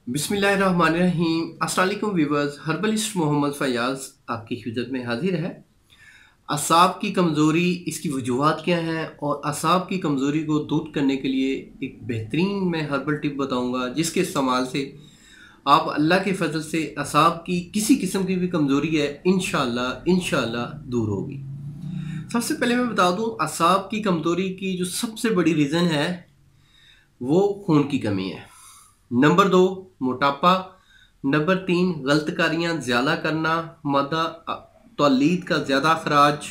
बिस्मिल्लाहिर्रहमानिर्रहीम। अस्सलाम वालेकुम व्यूवर्स, हर्बलिस्ट मोहम्मद फैयाज़ आपकी खिदमत में हाजिर है। असाब की कमज़ोरी, इसकी वजूहात क्या हैं और असाब की कमज़ोरी को दूर करने के लिए एक बेहतरीन मैं हर्बल टिप बताऊंगा, जिसके इस्तेमाल से आप अल्लाह के फजल से असाब की किसी किस्म की भी कमज़ोरी है इंशाल्लाह दूर होगी। सबसे पहले मैं बता दूं, असाब की कमज़ोरी की जो सबसे बड़ी रीज़न है वो खून की कमी है। नंबर 2 मोटापा। नंबर 3 गलत कारियाँ ज़्यादा करना, मादा तौलीद का ज़्यादा अखराज,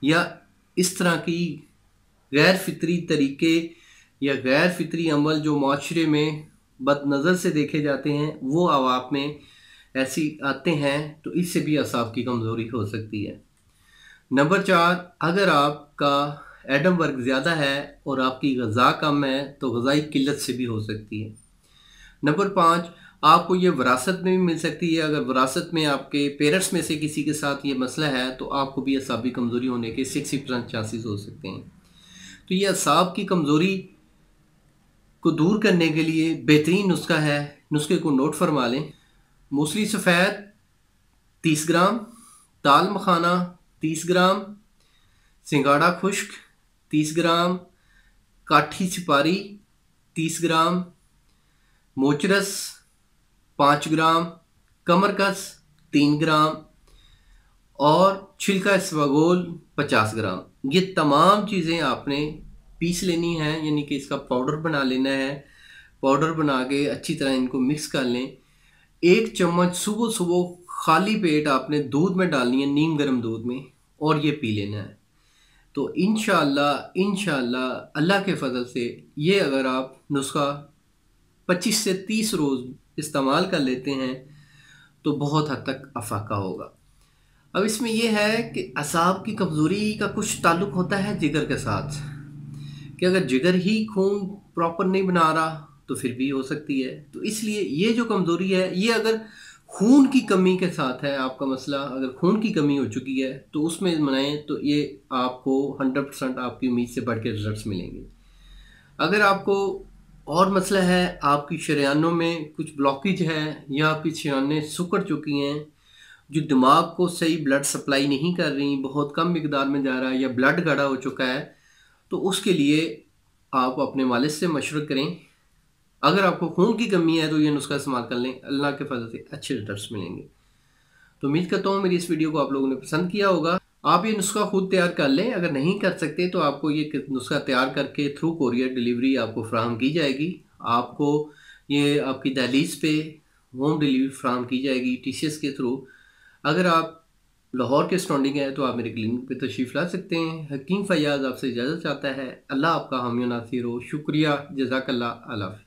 या इस तरह की गैर फितरी तरीके या गैर फितरी अमल जो माशरे में बदनज़र से देखे जाते हैं वो आप में ऐसी आते हैं, तो इससे भी असाब की कमज़ोरी हो सकती है। नंबर 4, अगर आपका एडम वर्क ज़्यादा है और आपकी ग़ज़ा कम है तो ग़ज़ाई किल्लत से भी हो सकती है। नंबर 5, आपको ये विरासत में भी मिल सकती है। अगर विरासत में आपके पेरेंट्स में से किसी के साथ ये मसला है तो आपको भी असाबी कमज़ोरी होने के 60% चांसेस हो सकते हैं। तो ये असाब की कमज़ोरी को दूर करने के लिए बेहतरीन नुस्खा है। नुस्खे को नोट फरमा लें। मूसली सफ़ेद 30 ग्राम, दाल मखाना 30 ग्राम, सिंगाड़ा खुश्क 30 ग्राम, काठी सिपारी 30 ग्राम, मोचरस 5 ग्राम, कमरकस 3 ग्राम और छिलका इसबगोल 50 ग्राम। ये तमाम चीज़ें आपने पीस लेनी है, यानी कि इसका पाउडर बना लेना है। पाउडर बना के अच्छी तरह इनको मिक्स कर लें। 1 चम्मच सुबह सुबह खाली पेट आपने दूध में डालनी है, नीम गर्म दूध में, और ये पी लेना है। तो इंशाल्लाह अल्लाह के फजल से ये अगर आप नुस्खा 25 से 30 रोज़ इस्तेमाल कर लेते हैं तो बहुत हद तक अफाका होगा। अब इसमें यह है कि असाब की कमज़ोरी का कुछ ताल्लुक़ होता है जिगर के साथ, कि अगर जिगर ही खून प्रॉपर नहीं बना रहा तो फिर भी हो सकती है। तो इसलिए ये जो कमज़ोरी है, ये अगर खून की कमी के साथ है आपका मसला, अगर खून की कमी हो चुकी है तो उसमें मनाएं तो ये आपको 100% आपकी उम्मीद से बढ़ के रिजल्ट मिलेंगे। अगर आपको और मसला है, आपकी शरीयानों में कुछ ब्लॉकेज है या आपकी शरीयानें सिकुड़ चुकी हैं, जो दिमाग को सही ब्लड सप्लाई नहीं कर रही, बहुत कम मिकदार में जा रहा है या ब्लड गाढ़ा हो चुका है, तो उसके लिए आप अपने मालिज से मशवरा करें। अगर आपको खून की कमी है तो ये नुस्खा इस्तेमाल कर लें, अल्लाह के फजल से अच्छे रिजल्ट्स मिलेंगे। तो उम्मीद करता हूँ मेरी इस वीडियो को आप लोगों ने पसंद किया होगा। आप ये नुस्खा खुद तैयार कर लें। अगर नहीं कर सकते तो आपको ये नुस्खा तैयार करके थ्रू कोरियर डिलीवरी आपको फ्राहम की जाएगी। आपको ये आपकी दहलीज पे होम डिलीवरी फ्राहम की जाएगी TCS के थ्रू। अगर आप लाहौर के सराउंडिंग है तो आप मेरे क्लिनिक पे तशरीफ़ ला सकते हैं। हकीम फैयाज़ आपसे इजाज़त चाहता है। अल्लाह आपका हामी नासिर हो। शुक्रिया, जज़ाकल्लाह, अल्लाह हाफ़िज़।